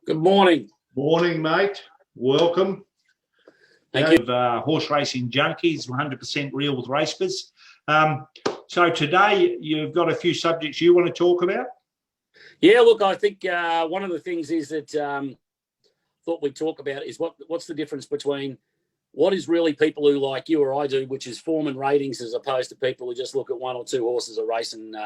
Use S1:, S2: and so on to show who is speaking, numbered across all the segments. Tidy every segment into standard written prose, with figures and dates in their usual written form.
S1: Good morning.
S2: Morning, mate. Welcome.
S1: Thank you.
S2: Horse Racing Junkies, 100% real with RaceBiz. So today you've got a few subjects you want to talk about?
S1: Yeah, look, I think one of the things is that thought we'd talk about is what's the difference between what is really people who like you or I do, which is form and ratings, as opposed to people who just look at one or two horses a race and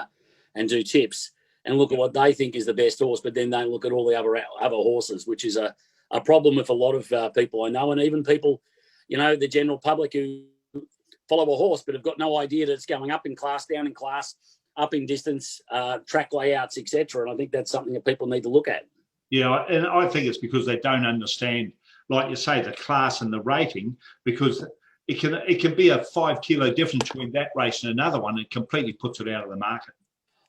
S1: do tips and look at what they think is the best horse, but then don't look at all the other horses, which is a problem with a lot of people I know, and even people, you know, the general public who follow a horse but have got no idea that it's going up in class, down in class, up in distance, track layouts, etc. And I think that's something that people need to look at.
S2: Yeah, and I think it's because they don't understand, like you say, the class and the rating, because it can be a 5 kilo difference between that race and another one. It completely puts it out of the market.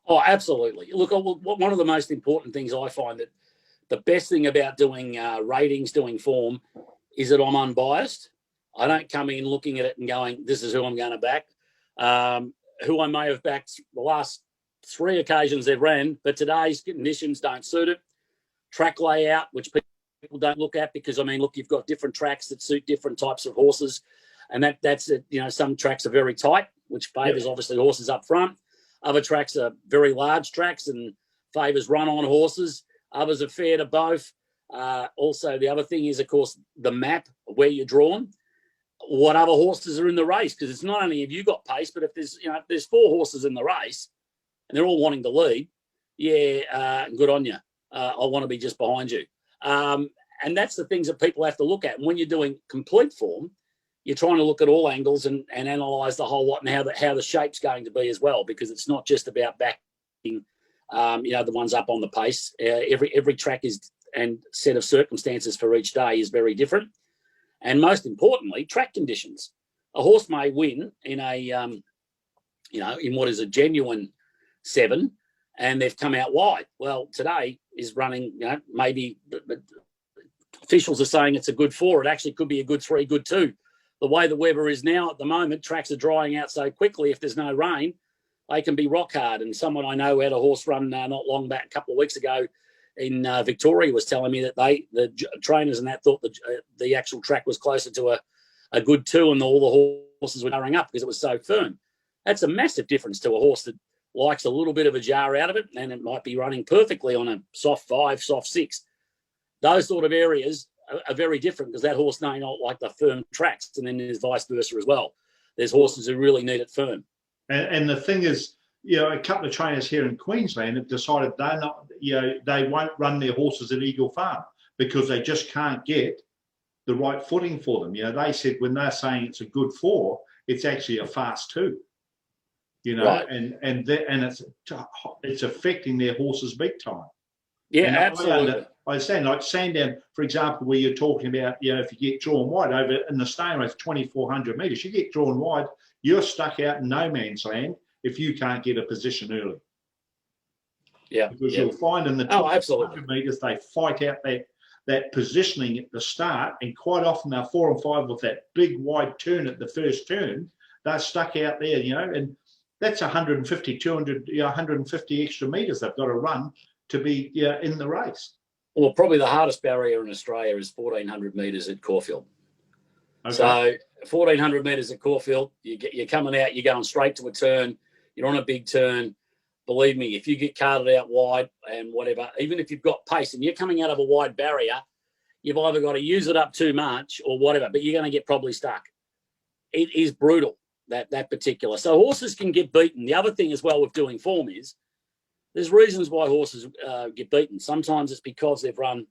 S1: Oh, absolutely. Look, one of the most important things I find that the best thing about doing ratings, doing form, is that I'm unbiased. I don't come in looking at it and going, this is who I'm going to back. Who I may have backed the last 3 occasions they've ran, but today's conditions don't suit it. Track layout, which people don't look at, because, I mean, look, you've got different tracks that suit different types of horses. And that's it. You know, some tracks are very tight, which favours obviously horses up front. Other tracks are very large tracks and favours run-on horses. Others are fair to both. Also, the other thing is, of course, the map of where you're drawn, what other horses are in the race, because it's not only have you got pace, but if there's 4 horses in the race and they're all wanting to lead, good on you. I want to be just behind you. And that's the things that people have to look at. And when you're doing complete form, you're trying to look at all angles and analyse the whole lot and how the shape's going to be as well, because it's not just about backing, the ones up on the pace. Every track is and set of circumstances for each day is very different. And most importantly, track conditions. A horse may win in in what is a genuine 7, and they've come out wide. Well, today is running, maybe but officials are saying it's a good 4. It actually could be a good 3, good 2. The way the weather is now at the moment, tracks are drying out so quickly. If there's no rain, they can be rock hard. And someone I know had a horse run not long back, a couple of weeks ago in Victoria, was telling me that the trainers and that thought the actual track was closer to a good 2, and all the horses were hurrying up because it was so firm. That's a massive difference to a horse that likes a little bit of a jar out of it, and it might be running perfectly on a soft 5, soft 6. Those sort of areas are very different, because that horse may not like the firm tracks, and then there's vice versa as well. There's horses who really need it firm.
S2: And the thing is, a couple of trainers here in Queensland have decided they won't run their horses at Eagle Farm because they just can't get the right footing for them. They said when they're saying it's a good 4, it's actually a fast 2. Right. and it's affecting their horses big time.
S1: Yeah, absolutely.
S2: I understand, like Sandown, for example, where you're talking about, if you get drawn wide over in the staying race, 2,400 metres, you get drawn wide, you're stuck out in no man's land if you can't get a position early.
S1: Yeah.
S2: Because you'll find in the 2,400 metres, they fight out that positioning at the start, and quite often they're 4 and 5 with that big wide turn at the first turn. They're stuck out there, and that's 150, 200, 150 extra metres they've got to run to be in the race.
S1: Well, probably the hardest barrier in Australia is 1,400 metres at Caulfield. Okay. So 1,400 metres at Caulfield, you're coming out, you're going straight to a turn, you're on a big turn. Believe me, if you get carted out wide and whatever, even if you've got pace and you're coming out of a wide barrier, you've either got to use it up too much or whatever, but you're going to get probably stuck. It is brutal, that particular. So horses can get beaten. The other thing as well with doing form is, there's reasons why horses get beaten. Sometimes it's because they've run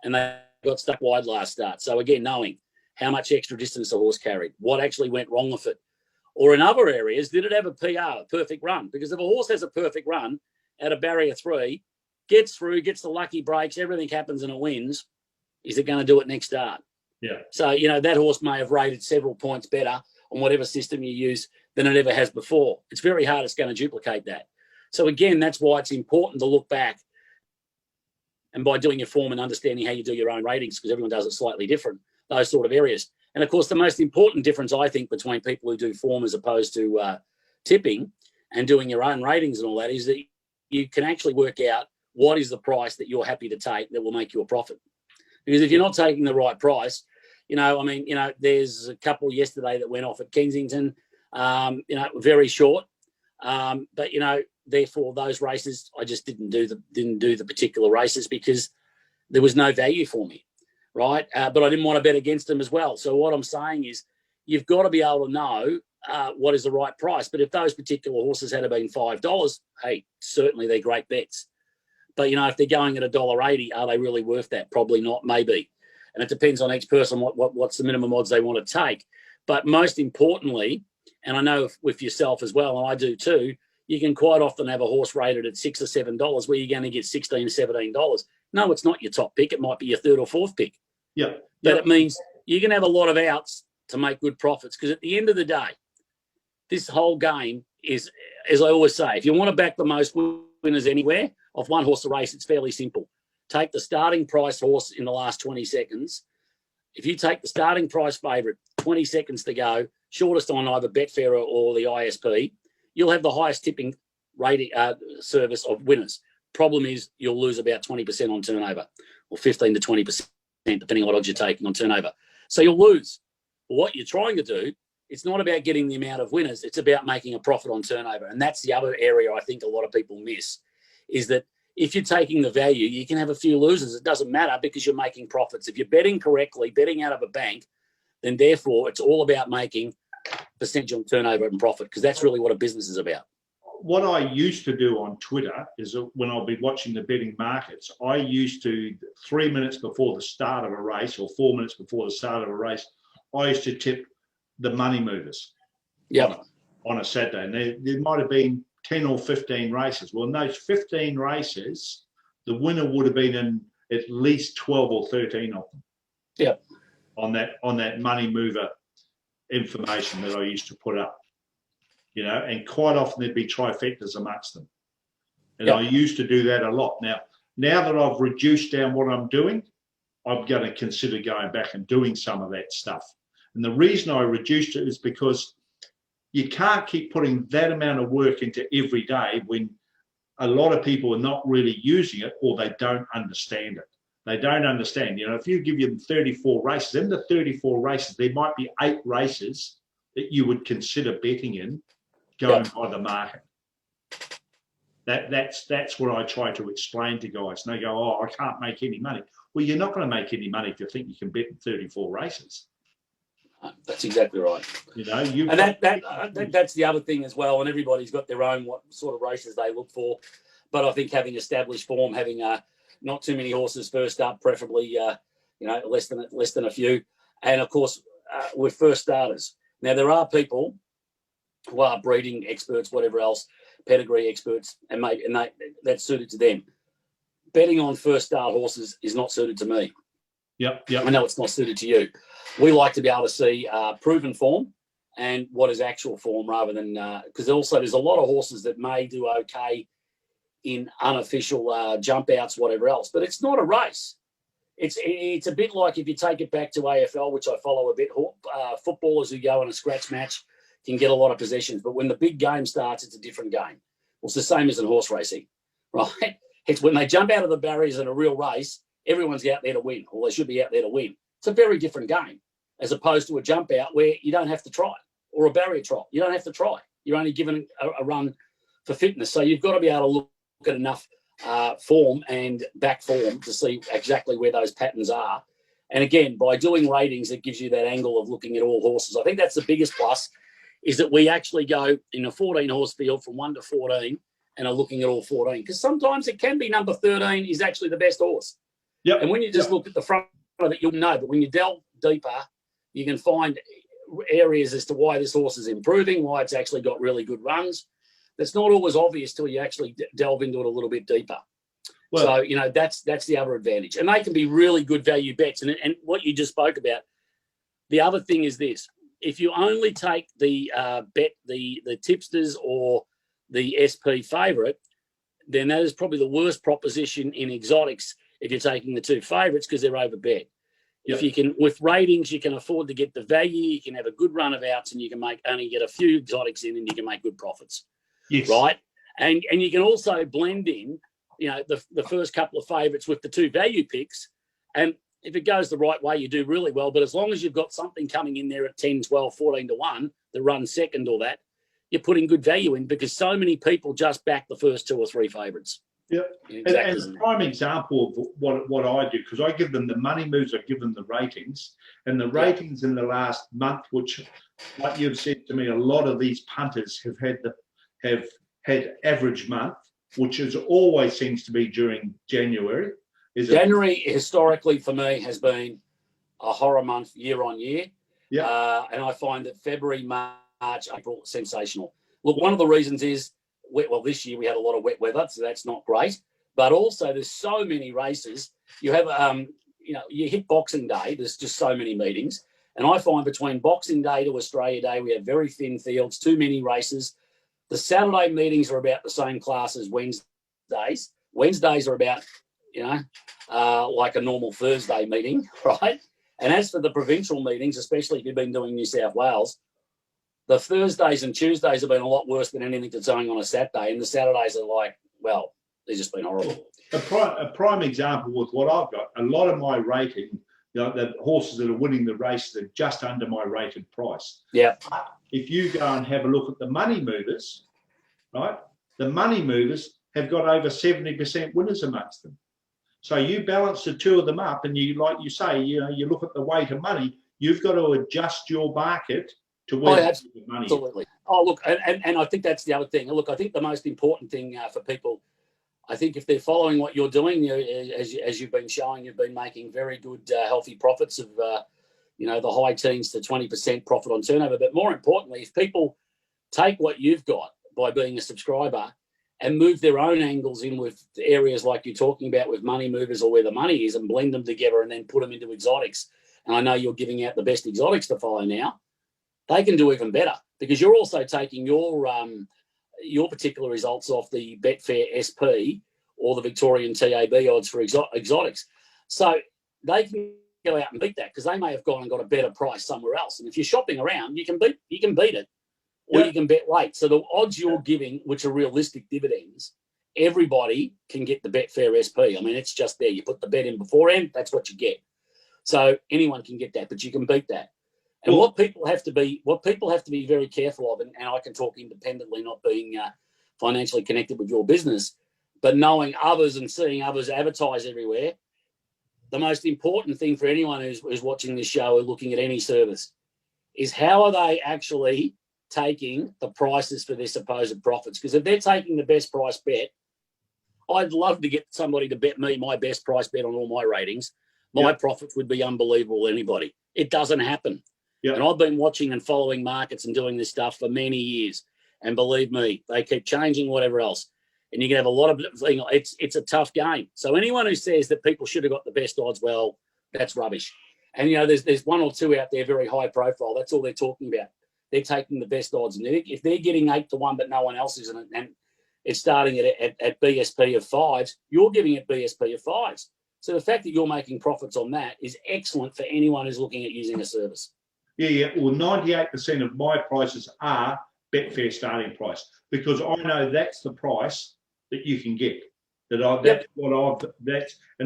S1: and they got stuck wide last start. So again, knowing how much extra distance the horse carried, what actually went wrong with it. Or in other areas, did it have a PR, a perfect run? Because if a horse has a perfect run at a barrier 3, gets through, gets the lucky breaks, everything happens and it wins, is it going to do it next start?
S2: Yeah.
S1: So, that horse may have rated several points better on whatever system you use than it ever has before. It's very hard. It's going to duplicate that. So again, that's why it's important to look back, and by doing your form and understanding how you do your own ratings, because everyone does it slightly different, those sort of areas. And of course, the most important difference, I think, between people who do form as opposed to tipping and doing your own ratings and all that is that you can actually work out what is the price that you're happy to take that will make you a profit? Because if you're not taking the right price, there's a couple yesterday that went off at Kensington, very short. But therefore those races, I just didn't do the particular races because there was no value for me, right? But I didn't want to bet against them as well. So what I'm saying is, you've got to be able to know what is the right price. But if those particular horses had been $5, hey, certainly they're great bets. But if they're going at $1.80, are they really worth that? Probably not, maybe. And it depends on each person what's the minimum odds they want to take. But most importantly, and I know with yourself as well, and I do too, you can quite often have a horse rated at $6 or $7 where you're going to get $16 or $17. No, it's not your top pick. It might be your third or fourth pick.
S2: Yeah.
S1: But it means you can have a lot of outs to make good profits, because at the end of the day, this whole game is, as I always say, if you want to back the most winners anywhere off one horse a race, it's fairly simple. Take the starting price horse in the last 20 seconds. If you take the starting price favourite, 20 seconds to go, shortest on either Betfair or the ISP, you'll have the highest tipping rating service of winners. Problem is, you'll lose about 20% on turnover, or 15 to 20%, depending on what odds you're taking on turnover. So you'll lose. But what you're trying to do, it's not about getting the amount of winners. It's about making a profit on turnover. And that's the other area I think a lot of people miss, is that if you're taking the value, you can have a few losers. It doesn't matter because you're making profits. If you're betting correctly, betting out of a bank, then therefore it's all about making percentage on turnover and profit, because that's really what a business is about.
S2: What I used to do on Twitter is when I'll be watching the betting markets, I used to, 3 minutes before the start of a race or 4 minutes before the start of a race, I used to tip the money movers on a Saturday. And there might have been 10 or 15 races. Well, in those 15 races, the winner would have been in at least 12 or 13 of them.
S1: Yeah.
S2: On that money mover information that I used to put up. And quite often there'd be trifectas amongst them. And I used to do that a lot. Now that I've reduced down what I'm doing, I'm going to consider going back and doing some of that stuff. And the reason I reduced it is because you can't keep putting that amount of work into every day when a lot of people are not really using it, or they don't understand it. They don't understand. If you give them 34 races, in the 34 races, there might be 8 races that you would consider betting in, going by the market. That's what I try to explain to guys. And they go, "Oh, I can't make any money." Well, you're not going to make any money if you think you can bet in 34 races.
S1: That's exactly right. That's the other thing as well. And everybody's got their own what sort of races they look for. But I think having established form, having not too many horses first up, preferably less than a few, and of course with first starters. Now there are people who are breeding experts, whatever else, pedigree experts, and that's suited to them. Betting on first start horses is not suited to me.
S2: Yep.
S1: I know it's not suited to you. We like to be able to see proven form and what is actual form, rather than because also there's a lot of horses that may do okay in unofficial jump outs, whatever else, but it's not a race. It's a bit like if you take it back to AFL, which I follow a bit. Footballers who go in a scratch match can get a lot of possessions, but when the big game starts, it's a different game. Well, it's the same as in horse racing, right? It's when they jump out of the barriers in a real race, everyone's out there to win, or they should be out there to win. It's a very different game, as opposed to a jump out where you don't have to try, or a barrier trot. You don't have to try. You're only given a run for fitness. So you've got to be able to look at enough form and back form to see exactly where those patterns are. And again, by doing ratings, it gives you that angle of looking at all horses. I think that's the biggest plus, is that we actually go in a 14-horse field from 1 to 14 and are looking at all 14. Because sometimes it can be number 13 is actually the best horse.
S2: Yep.
S1: And when you just look at the front of it, you'll know. But when you delve deeper, you can find areas as to why this horse is improving, why it's actually got really good runs. That's not always obvious till you actually delve into it a little bit deeper. Well, so, that's the other advantage. And they can be really good value bets. And what you just spoke about, the other thing is this. If you only take the tipsters or the SP favourite, then that is probably the worst proposition in exotics if you're taking the two favourites, because they're overbet. Yep. If you can, with ratings, you can afford to get the value, you can have a good run of outs, and you can only get a few exotics in, and you can make good profits. Yes. Right? And you can also blend in the first couple of favourites with the two value picks. And if it goes the right way, you do really well. But as long as you've got something coming in there at 10, 12, 14 to 1 that runs second or that, you're putting good value in because so many people just back the first two or three favourites.
S2: Yeah, exactly. And a prime example of what I do, because I give them the money moves, I give them the ratings, and the ratings in the last month, which, like you've said to me, a lot of these punters have had average month, which is always seems to be during January.
S1: January historically for me has been a horror month year on year.
S2: Yeah,
S1: and I find that February, March, April sensational. Look, one of the reasons is this year we had a lot of wet weather, so that's not great. But also, there's so many races. You have, you hit Boxing Day. There's just so many meetings, and I find between Boxing Day to Australia Day, we have very thin fields, too many races. The Saturday meetings are about the same class as Wednesdays. Wednesdays are about, like a normal Thursday meeting, right? And as for the provincial meetings, especially if you've been doing New South Wales, the Thursdays and Tuesdays have been a lot worse than anything that's going on a Saturday. And the Saturdays are like, well, they've just been horrible.
S2: A prime example with what I've got, a lot of my rating, the horses that are winning the race, they're just under my rated price.
S1: Yeah.
S2: If you go and have a look at the money movers, right? The money movers have got over 70% winners amongst them. So you balance the two of them up, and you, like you say, you look at the weight of money. You've got to adjust your market to where the money is.
S1: Absolutely. Oh, look, and I think that's the other thing. Look, I think the most important thing for people, I think if they're following what you're doing, as you've been showing, you've been making very good, healthy profits of, the high teens to 20% profit on turnover. But more importantly, if people take what you've got by being a subscriber and move their own angles in with areas like you're talking about with money movers or where the money is and blend them together and then put them into exotics. And I know you're giving out the best exotics to follow now. They can do even better because you're also taking your particular results off the Betfair SP or the Victorian TAB odds for exotics. So they can go out and beat that because they may have gone and got a better price somewhere else. And if you're shopping around, you can beat it. Or you can bet late. So the odds you're giving, which are realistic dividends, everybody can get the Betfair SP. I mean, it's just there. You put the bet in beforehand, that's what you get. So anyone can get that, but you can beat that. And what people have to be very careful of, and I can talk independently, not being financially connected with your business, but knowing others and seeing others advertise everywhere. The most important thing for anyone who's watching this show or looking at any service is how are they actually taking the prices for their supposed profits. Because if they're taking the best price bet, I'd love to get somebody to bet me my best price bet on all my ratings. My profits would be unbelievable to anybody. It doesn't happen. Yep. And I've been watching and following markets and doing this stuff for many years. And believe me, they keep changing whatever else. And you can have a lot of things. It's a tough game. So anyone who says that people should have got the best odds, well, that's rubbish. And, there's one or two out there very high profile. That's all they're talking about. They're taking the best odds. And if they're getting 8 to 1, but no one else is, and it's starting at BSP of 5s, you're giving it BSP of 5s. So the fact that you're making profits on that is excellent for anyone who's looking at using a service.
S2: Yeah. Well, 98% of my prices are Betfair starting price because I know that's the price that you can get. And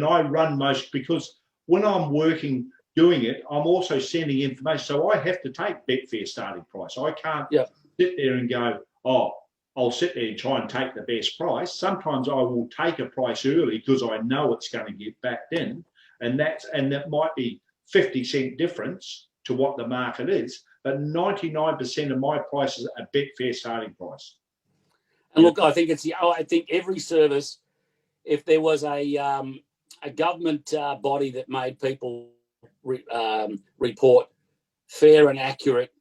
S2: I run most because when I'm working doing it, I'm also sending information. So I have to take Betfair starting price. I can't sit there and go, I'll sit there and try and take the best price. Sometimes I will take a price early because I know it's going to get backed in. And that might be 50-cent difference to what the market is. But 99% of my prices are Betfair starting price.
S1: And look, I think I think every service, if there was a government body that made people report fair and accurate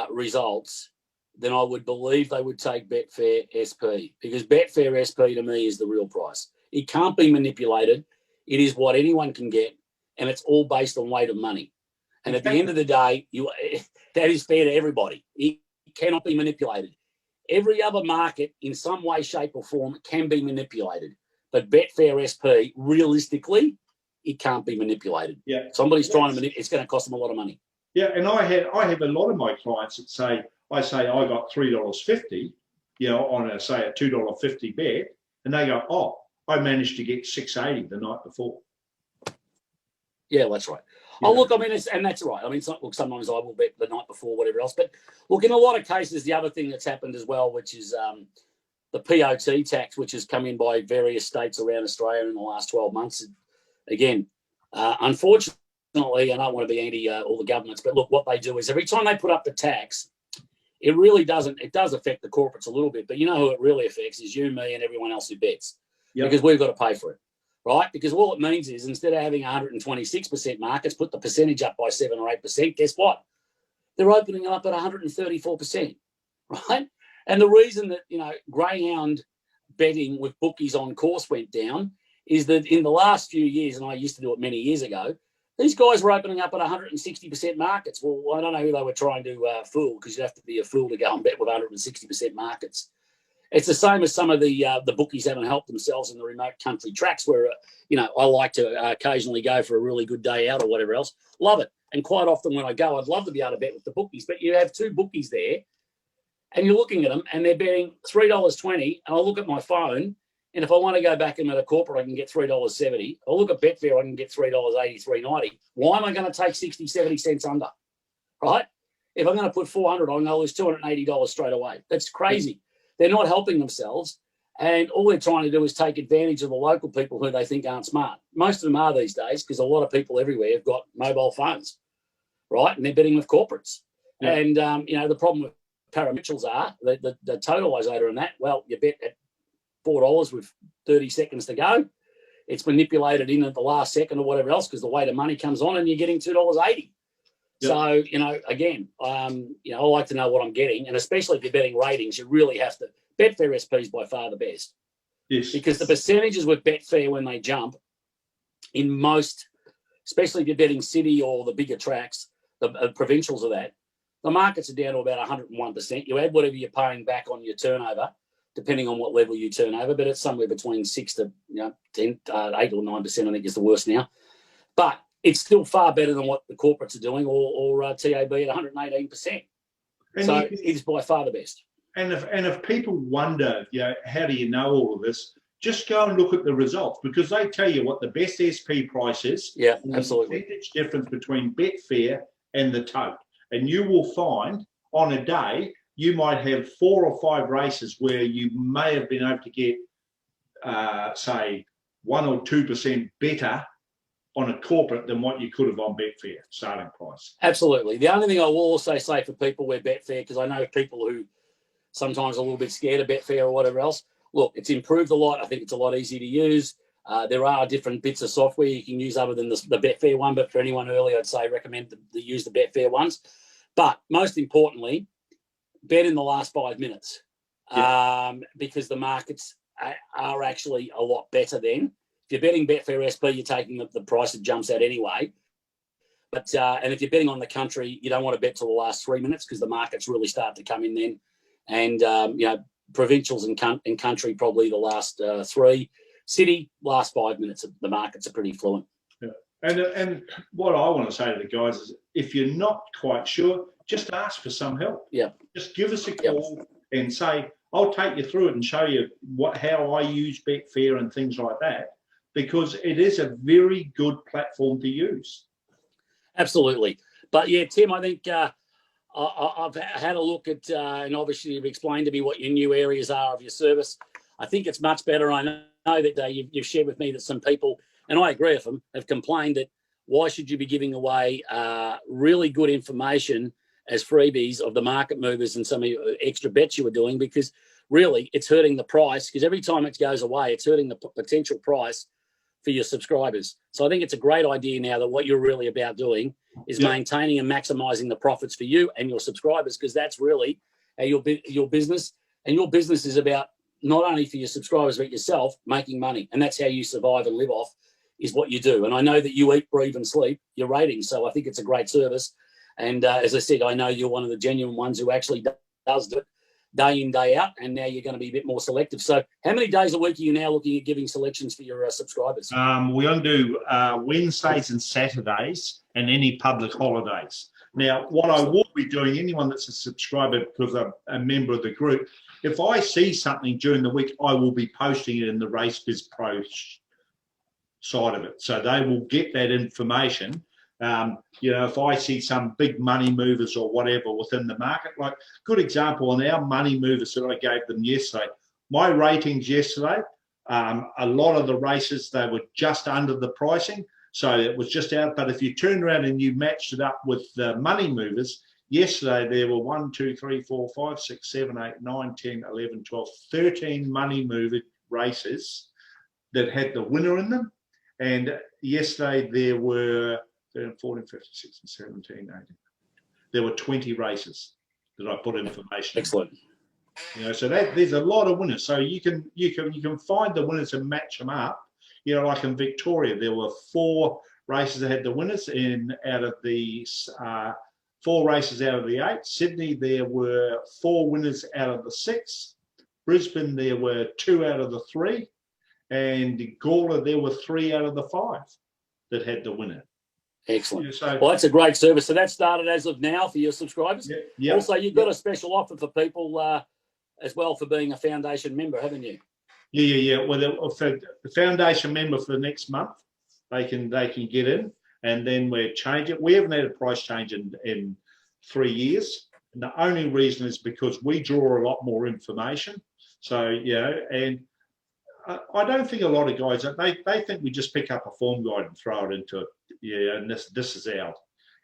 S1: results, then I would believe they would take Betfair SP because Betfair SP to me is the real price. It can't be manipulated. It is what anyone can get, and it's all based on weight of money. And at the end of the day, that is fair to everybody. It cannot be manipulated. Every other market, in some way, shape, or form, can be manipulated. But Betfair SP, realistically, it can't be manipulated. Yeah. Somebody's trying to manipulate. It's going to cost them a lot of money.
S2: Yeah, and I have a lot of my clients that say, I got $3.50, on a $2.50 bet, and they go, I managed to get 680 the night before.
S1: Yeah, that's right.
S2: Yeah.
S1: Oh, look, I mean, and that's right. I mean, it's not, look, sometimes I will bet the night before, whatever else. But look, in a lot of cases, the other thing that's happened as well, which is the POT tax, which has come in by various states around Australia in the last 12 months. Again, unfortunately, I don't want to be anti all the governments, but look, what they do is every time they put up the tax, it really doesn't, it does affect the corporates a little bit, but you know who it really affects is you, me, and everyone else who bets. Yep. Because we've got to pay for it, right? Because all it means is instead of having 126% markets, put the percentage up by 7 or 8%, guess what? They're opening up at 134%, right? And the reason that, you know, greyhound betting with bookies on course went down is that in the last few years, and I used to do it many years ago, these guys were opening up at 160% markets. Well, I don't know who they were trying to fool, because you have to be a fool to go and bet with 160% markets. It's the same as some of the bookies haven't helped themselves in the remote country tracks where, you know, I like to occasionally go for a really good day out or whatever else. Love it. And quite often when I go, I'd love to be able to bet with the bookies. But you have two bookies there and you're looking at them and they're betting $3.20. And I look at my phone, and if I want to go back in at a corporate, I can get $3.70. I look at Betfair, I can get $3.80, $3.90. Why am I going to take 60, 70 cents under, right? If I'm going to put 400 on, I'll lose $280 straight away. That's crazy. They're not helping themselves, and all they're trying to do is take advantage of the local people who they think aren't smart. Most of them are these days, because a lot of people everywhere have got mobile phones, right? And they're betting with corporates. Yeah. And, you know, the problem with parimutuels are the totalisator in that, well, you bet at $4 with 30 seconds to go. It's manipulated in at the last second or whatever else, because the weight of money comes on and you're getting $2.80. Yep. So, you know, again, you know, I like to know what I'm getting. And especially if you're betting ratings, you really have to. Betfair SP is by far the best.
S2: Yes.
S1: Because the percentages with Betfair when they jump in most, especially if you're betting city or the bigger tracks, the provincials of that, the markets are down to about 101%. You add whatever you're paying back on your turnover, depending on what level you turn over, but it's somewhere between 6 to 10, 8 or 9%, I think is the worst now. But it's still far better than what the corporates are doing, or TAB at 118%. And so it's by far the best.
S2: And if people wonder, you know, how do you know all of this? Just go and look at the results, because they tell you what the best SP price is.
S1: Yeah, absolutely.
S2: The percentage difference between Betfair and the tote. And you will find on a day, you might have 4 or 5 races where you may have been able to get, say, 1 or 2% better on a corporate than what you could have on Betfair starting price.
S1: Absolutely. The only thing I will also say for people where Betfair, because I know people who sometimes are a little bit scared of Betfair or whatever else, look, it's improved a lot. I think it's a lot easier to use. There are different bits of software you can use other than the Betfair one, but for anyone early, I'd say recommend to use the Betfair ones. But most importantly, bet in the last 5 minutes, because the markets are actually a lot better then. If you're betting Betfair SP, you're taking the price that jumps out anyway. But and if you're betting on the country, you don't want to bet till the last 3 minutes, because the markets really start to come in then. And you know, provincials and country probably the last 3. City, last 5 minutes, the markets are pretty fluent.
S2: Yeah. And what I want to say to the guys is, if you're not quite sure, just ask for some help.
S1: Yeah.
S2: Just give us a call and say, I'll take you through it and show you how I use Betfair and things like that, because it is a very good platform to use.
S1: Absolutely. But yeah, Tim, I think I've had a look at, and obviously you've explained to me what your new areas are of your service. I think it's much better. I know that you've shared with me that some people, and I agree with them, have complained that why should you be giving away really good information as freebies of the market movers and some of your extra bets you were doing, because really it's hurting the price, because every time it goes away, it's hurting the potential price for your subscribers. So I think it's a great idea now that what you're really about doing is maintaining and maximizing the profits for you and your subscribers, because that's really how your business, and your business is about not only for your subscribers, but yourself making money. And that's how you survive and live off, is what you do. And I know that you eat, breathe and sleep your ratings. So I think it's a great service. And as I said, I know you're one of the genuine ones who actually does do it day in, day out. And now you're going to be a bit more selective. So how many days a week are you now looking at giving selections for your subscribers?
S2: We only do Wednesdays and Saturdays and any public holidays. Now, what I will be doing, anyone that's a subscriber because I'm a member of the group, if I see something during the week, I will be posting it in the RaceBiz Pro side of it. So they will get that information. If I see some big money movers or whatever within the market, like good example on our money movers that I gave them yesterday, my ratings yesterday, a lot of the races, they were just under the pricing. So it was just out. But if you turn around and you matched it up with the money movers, yesterday there were 1, 2, 3, 4, 5, 6, 7, 8, 9, 10, 11, 12, 13 money mover races that had the winner in them. And yesterday there were 13, 14, 15, 16, 17, 18. There were 20 races that I put information in.
S1: Excellent.
S2: So that there's a lot of winners. So you can find the winners and match them up. Like in Victoria, there were 4 races that had the winners out of the 4 races out of the 8. Sydney, there were 4 winners out of the 6. Brisbane, there were 2 out of the 3. And Gawler, there were 3 out of the 5 that had the winner.
S1: Excellent. Well, that's a great service. So that started as of now for your subscribers.
S2: Yeah.
S1: Also, you've got a special offer for people as well for being a foundation member, haven't you?
S2: Yeah. Well, for the foundation member for the next month, they can get in, and then we'll change it. We haven't had a price change in 3 years. And the only reason is because we draw a lot more information. So, and I don't think a lot of guys, they think we just pick up a form guide and throw it into it. Yeah, and this is out.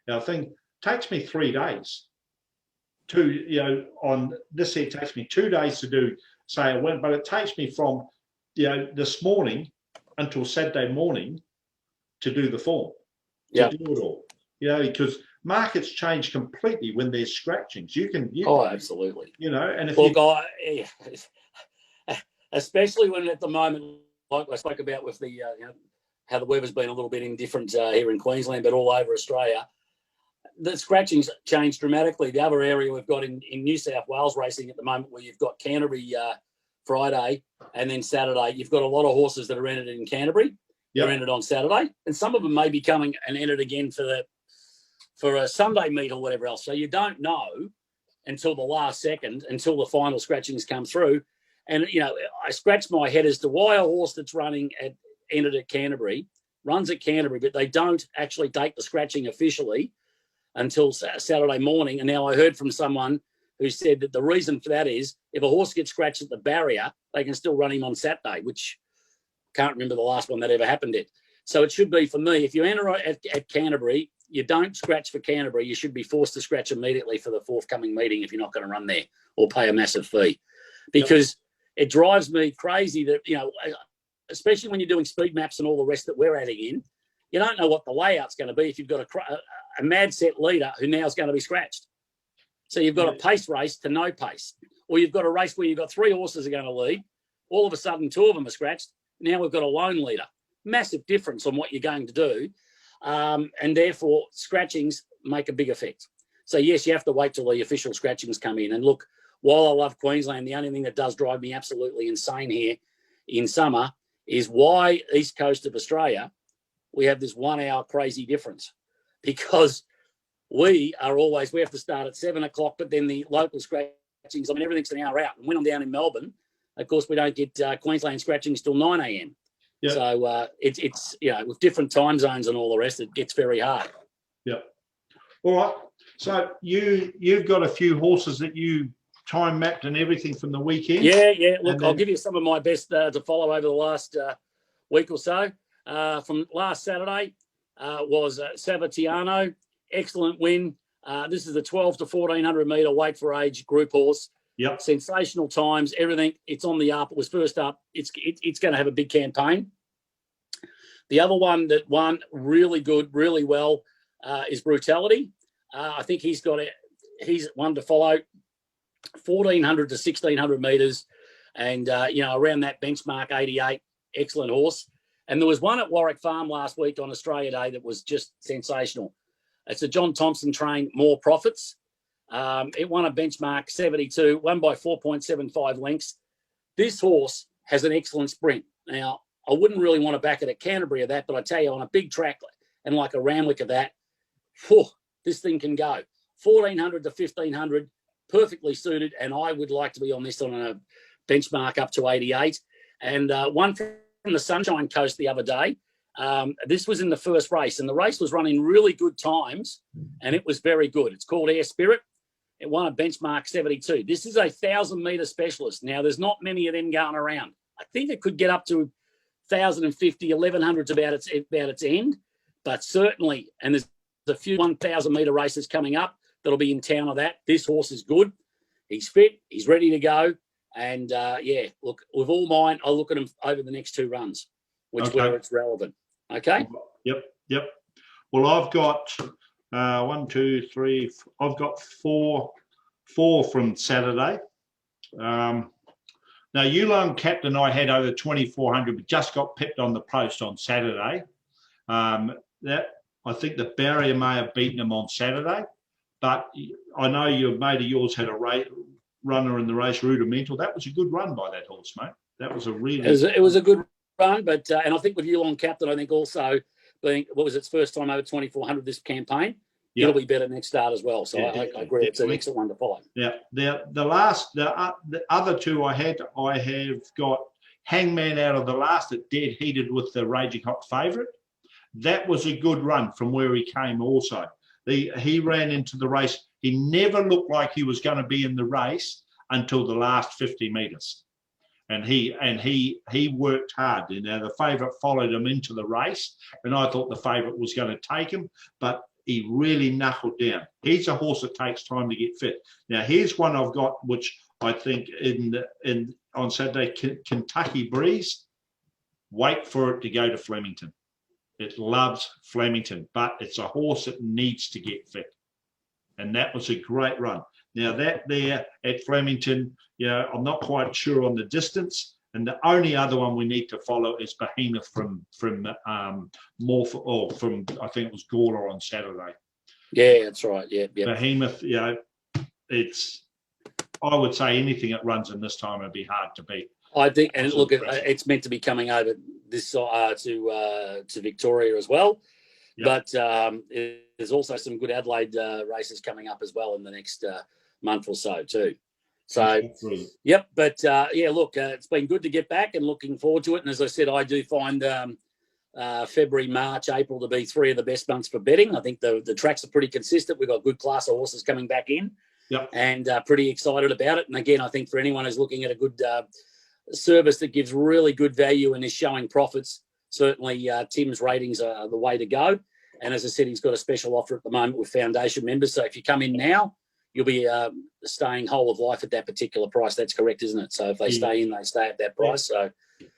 S2: Now, I think it takes me 3 days on this here, it takes me 2 days to do, say I went, but it takes me from, this morning until Saturday morning to do the form, to do it all. Because markets change completely when there's scratchings.
S1: Absolutely.
S2: And if
S1: especially when at the moment, like I spoke about with the how the weather's been a little bit indifferent here in Queensland, but all over Australia, the scratchings changed dramatically. The other area we've got in New South Wales racing at the moment, where you've got Canterbury Friday and then Saturday, you've got a lot of horses that are entered in Canterbury. They're entered on Saturday, and some of them may be coming and entered again for a Sunday meet or whatever else. So you don't know until the last second, until the final scratchings come through. And, I scratch my head as to why a horse that's entered at Canterbury runs at Canterbury, but they don't actually take the scratching officially until Saturday morning. And now I heard from someone who said that the reason for that is if a horse gets scratched at the barrier, they can still run him on Saturday, which can't remember the last one that ever happened at. So it should be, for me, if you enter at Canterbury, you don't scratch for Canterbury. You should be forced to scratch immediately for the forthcoming meeting if you're not going to run there or pay a massive fee. Because it drives me crazy that, especially when you're doing speed maps and all the rest that we're adding in, you don't know what the layout's going to be if you've got a mad set leader who now is going to be scratched. So you've got a pace race to no pace, or you've got a race where you've got 3 horses are going to lead. All of a sudden, 2 of them are scratched. Now we've got a lone leader. Massive difference on what you're going to do. And therefore, scratchings make a big effect. So, yes, you have to wait till the official scratchings come in. And look, while I love Queensland, the only thing that does drive me absolutely insane here in summer is why east coast of Australia, we have this 1 hour crazy difference, because we have to start at 7 o'clock, but then the local scratchings, everything's an hour out. And when I'm down in Melbourne, of course, we don't get Queensland scratchings till 9 a.m. Yeah. So it's with different time zones and all the rest, it gets very hard.
S2: Yeah. All right. So you've got a few horses that you time mapped and everything from the weekend.
S1: Yeah. Look, I'll give you some of my best to follow over the last week or so. From last Saturday was Savatiano. Excellent win. This is a 12 to 1400 metre weight for age group horse.
S2: Yep.
S1: Sensational times, everything. It's on the up. It was first up. It's going to have a big campaign. The other one that won really good, really well is Brutality. I think he's one to follow. 1400 to 1600 metres, and around that benchmark 88. Excellent horse. And there was one at Warwick Farm last week on Australia Day that was just sensational. It's a John Thompson train, More Profits. It won a benchmark 72, won by 4.75 lengths. This horse has an excellent sprint. Now, I wouldn't really want to back it at Canterbury of that, but I tell you, on a big track and like a Randwick of that, this thing can go. 1400 to 1500, perfectly suited, and I would like to be on this on a benchmark up to 88. And one from the Sunshine Coast the other day. This was in the first race, and the race was running really good times, and it was very good. It's called Air Spirit. It won a benchmark 72. This is a 1,000-metre specialist. Now, there's not many of them going around. I think it could get up to 1,050, 1,100's about its end, but certainly, and there's a few 1,000-metre races coming up that'll be in town of that. This horse is good. He's fit. He's ready to go. And, yeah, look, with all mine, I'll look at him over the next 2 runs, where it's relevant. Okay?
S2: Yep. Well, I've got 1, 2, 3. I've got four from Saturday. Now, Yulong Captain I had over 2,400, but just got pipped on the post on Saturday. I think the barrier may have beaten him on Saturday, but I know your mate of yours had a runner in the race, Rudimental. That was a good run by that horse, mate. That was a really.
S1: It was a good run, but and I think with Yulong Captain, I think also being its first time over 2,400 this campaign. It'll be better next start as well. So I agree. It's an excellent one to follow.
S2: Yeah. The other 2 I have got Hangman out of the last at dead heated with the Raging Hot favourite. That was a good run from where he came also. He ran into the race. He never looked like he was going to be in the race until the last 50 metres. And he worked hard. You know, the favourite followed him into the race, and I thought the favourite was going to take him, but he really knuckled down. He's a horse that takes time to get fit. Now, here's one I've got, which I think on Saturday, Kentucky Breeze. Wait for it to go to Flemington. It loves Flemington, but it's a horse that needs to get fit. And that was a great run. Now, that there at Flemington, I'm not quite sure on the distance. And the only other one we need to follow is Behemoth from I think it was Gawler on Saturday.
S1: Yeah, that's right. Yeah.
S2: Behemoth, I would say anything that runs in this time would be hard to beat.
S1: I think, and look, it's meant to be coming over this to Victoria as well. Yep. But there's also some good Adelaide races coming up as well in the next month or so too. So, yep. But look, it's been good to get back and looking forward to it. And as I said, I do find February, March, April to be 3 of the best months for betting. I think the tracks are pretty consistent. We've got good class of horses coming back in.
S2: Yep.
S1: And pretty excited about it. And again, I think for anyone who's looking at a good service that gives really good value and is showing profits, certainly Tim's ratings are the way to go. And as I said, he's got a special offer at the moment with foundation members. So if you come in now, you'll be staying whole of life at that particular price. That's correct, isn't it? So if they stay in, they stay at that price. So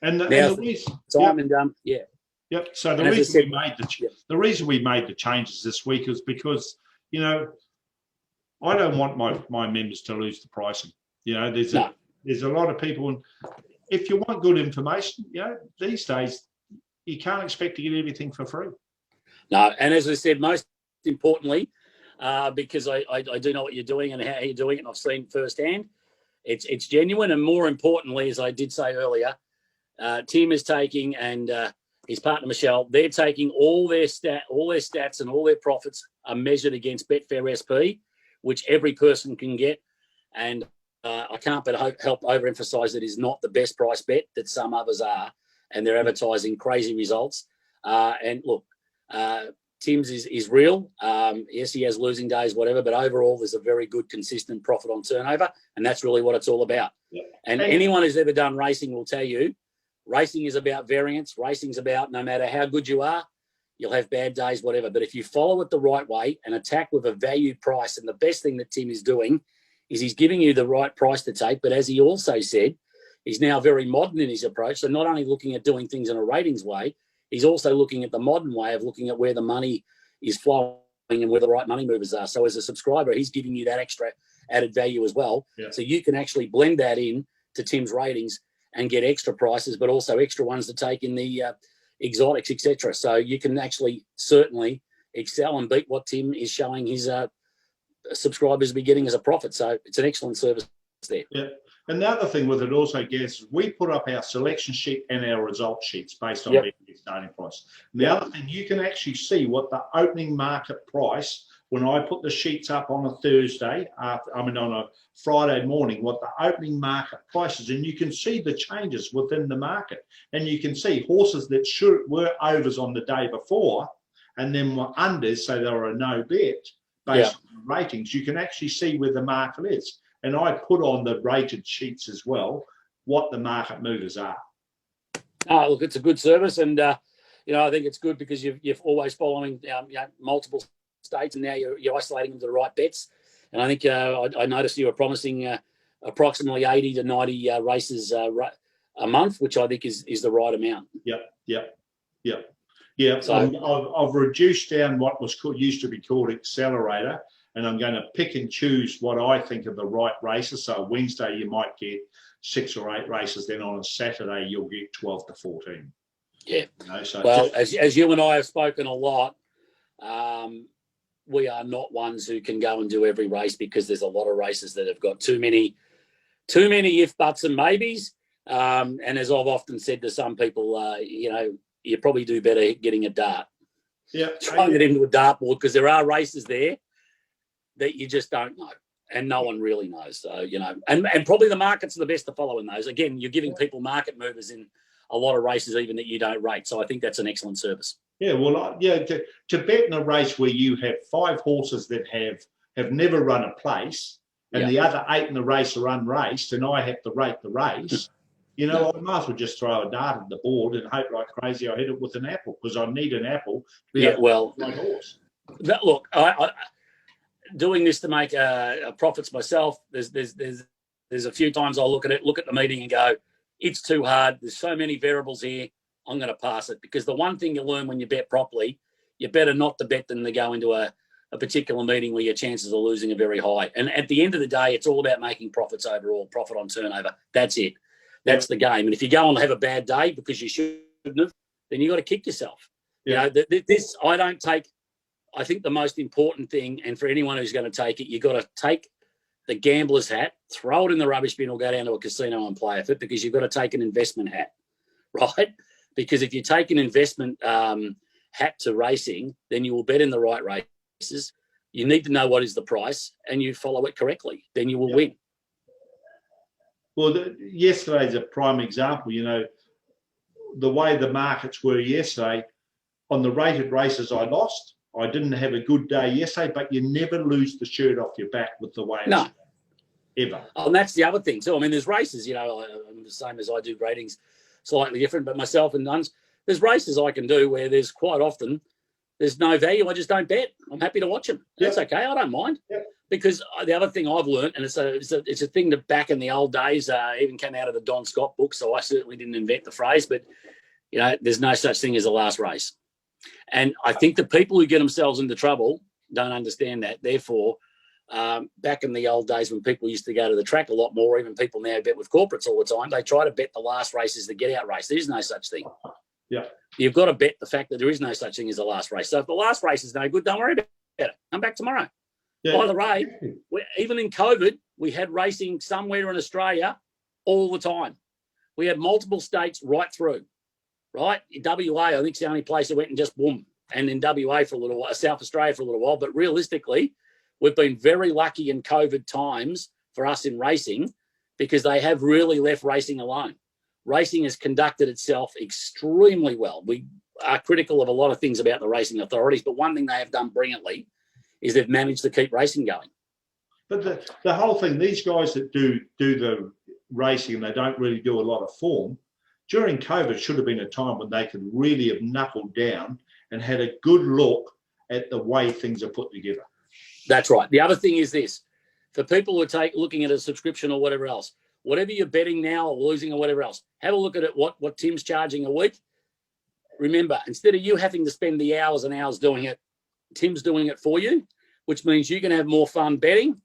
S2: and the reason, Yep. So the reason we made the changes this week is because I don't want my members to lose the pricing. There's a lot of people, and if you want good information, these days you can't expect to get everything for free.
S1: No, and as I said, most importantly, because I do know what you're doing and how you're doing it, and I've seen firsthand, it's genuine, and more importantly, as I did say earlier, Tim is taking and his partner Michelle, they're taking all their stats and all their profits are measured against Betfair SP, which every person can get, and I can't but help overemphasise that is not the best price bet that some others are, and they're advertising crazy results. And look, Tim's is real. Yes, he has losing days, whatever, but overall there's a very good, consistent profit on turnover, and that's really what it's all about. Yeah. And anyone who's ever done racing will tell you, racing is about variance. Racing's about no matter how good you are, you'll have bad days, whatever. But if you follow it the right way and attack with a value price, and the best thing that Tim is doing is he's giving you the right price to take, but as he also said, he's now very modern in his approach. So not only looking at doing things in a ratings way, he's also looking at the modern way of looking at where the money is flowing and where the right money movers are. So as a subscriber, he's giving you that extra added value as well. Yeah. So you can actually blend that in to Tim's ratings and get extra prices, but also extra ones to take in the exotics, etc. So you can actually certainly excel and beat what Tim is showing his subscribers be getting as a profit. So it's an excellent service there.
S2: Yeah. And the other thing with it also, Gaz, is we put up our selection sheet and our result sheets based on the starting price. And the other thing, you can actually see what the opening market price when I put the sheets up on a Thursday, on a Friday morning, what the opening market prices, and you can see the changes within the market. And you can see horses that were overs on the day before and then were unders, so they were a no bet based on ratings. You can actually see where the market is. And I put on the rated sheets as well what the market movers are.
S1: Look, it's a good service, and I think it's good because you're always following multiple states, and now you're isolating them to the right bets. And I think I noticed you were promising approximately 80 to 90 races a month, which I think is the right amount.
S2: Yeah. So I've reduced down what used to be called accelerator, and I'm going to pick and choose what I think are the right races. So Wednesday you might get 6 or 8 races, then on a Saturday you'll get 12 to 14.
S1: Yeah. As you and I have spoken a lot, we are not ones who can go and do every race, because there's a lot of races that have got too many if, buts and maybes. And as I've often said to some people, you probably do better getting a dart.
S2: Yeah.
S1: Trying it into a dartboard, because there are races there that you just don't know, and no one really knows. So, and probably the markets are the best to follow in those. Again, you're giving people market movers in a lot of races, even that you don't rate. So I think that's an excellent service.
S2: Yeah, well, to bet in a race where you have 5 horses that have never run a place, and the other 8 in the race are unraced, and I have to rate the race, I might as well just throw a dart at the board and hope like crazy I hit it with an apple, because I need an apple to be able to ride my horse.
S1: Look, I doing this to make profits myself. There's a few times I'll look at the meeting and go, it's too hard. There's so many variables here. I'm going to pass it, because the one thing you learn when you bet properly, you're better not to bet than to go into a particular meeting where your chances of losing are very high. And at the end of the day, it's all about making profits overall, profit on turnover. That's it. That's the game. And if you go and have a bad day because you shouldn't have, then you got to kick yourself.
S2: Yeah.
S1: I think the most important thing, and for anyone who's going to take it, you've got to take the gambler's hat, throw it in the rubbish bin, or go down to a casino and play with it, because you've got to take an investment hat, right? Because if you take an investment hat to racing, then you will bet in the right races. You need to know what is the price, and you follow it correctly. Then you will win.
S2: Well, yesterday's a prime example. The way the markets were yesterday, on the rated races I lost. I didn't have a good day yesterday, but you never lose the shirt off your back with the way it's ever.
S1: And that's the other thing. So, there's races, I'm the same as I do ratings, slightly different, but myself and Nuns, there's races I can do where there's quite often there's no value. I just don't bet. I'm happy to watch them. That's okay. I don't mind. Because the other thing I've learned, and it's a thing that back in the old days even came out of the Don Scott book, so I certainly didn't invent the phrase, but there's no such thing as a last race. And I think the people who get themselves into trouble don't understand that. Therefore, back in the old days when people used to go to the track a lot more, even people now bet with corporates all the time, they try to bet the last race is the get-out race. There is no such thing.
S2: Yeah.
S1: You've got to bet the fact that there is no such thing as the last race. So if the last race is no good, don't worry about it. Come back tomorrow. Yeah. By the way, even in COVID, we had racing somewhere in Australia all the time. We had multiple states right through. Right? In WA, I think it's the only place that went and just boom. And in WA for a little while, South Australia for a little while. But realistically, we've been very lucky in COVID times for us in racing, because they have really left racing alone. Racing has conducted itself extremely well. We are critical of a lot of things about the racing authorities, but one thing they have done brilliantly is they've managed to keep racing going.
S2: But the whole thing, these guys that do the racing and they don't really do a lot of form, during COVID should have been a time when they could really have knuckled down and had a good look at the way things are put together.
S1: That's right. The other thing is this. For people who are looking at a subscription or whatever else, whatever you're betting now or losing or whatever else, have a look at it, what Tim's charging a week. Remember, instead of you having to spend the hours and hours doing it, Tim's doing it for you, which means you can have more fun betting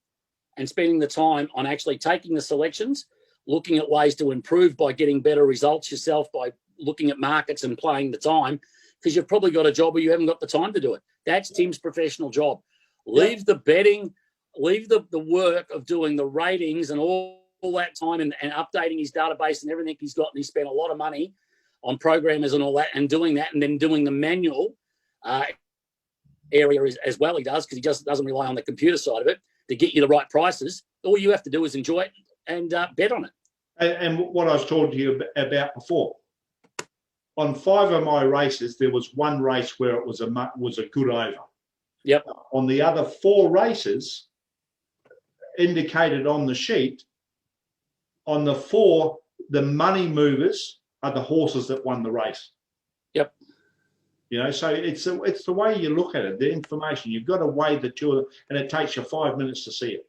S1: and spending the time on actually taking the selections, looking at ways to improve by getting better results yourself, by looking at markets and playing the time, because you've probably got a job where you haven't got the time to do it. That's Tim's professional job. Leave the betting, leave the work of doing the ratings and all that time and updating his database and everything he's got. And he spent a lot of money on programmers and all that, and doing that, and then doing the manual area as well. He does, because he just doesn't rely on the computer side of it to get you the right prices. All you have to do is enjoy it and bet on it.
S2: And what I was talking to you about before, on 5 of my races, there was one race where it was a good over.
S1: Yep.
S2: On the other 4 races, indicated on the sheet, on the 4, the money movers are the horses that won the race.
S1: Yep.
S2: You know, so it's the way you look at it, the information. You've got to weigh the two, and it takes you 5 minutes to see it.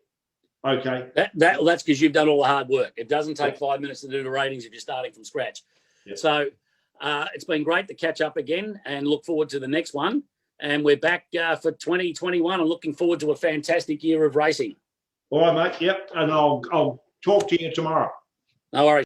S2: Okay.
S1: That's because you've done all the hard work. It doesn't take 5 minutes to do the ratings if you're starting from scratch.
S2: Yep.
S1: So it's been great to catch up again and look forward to the next one. And we're back for 2021 and looking forward to a fantastic year of racing.
S2: All right, mate. Yep. And I'll talk to you tomorrow.
S1: No worries.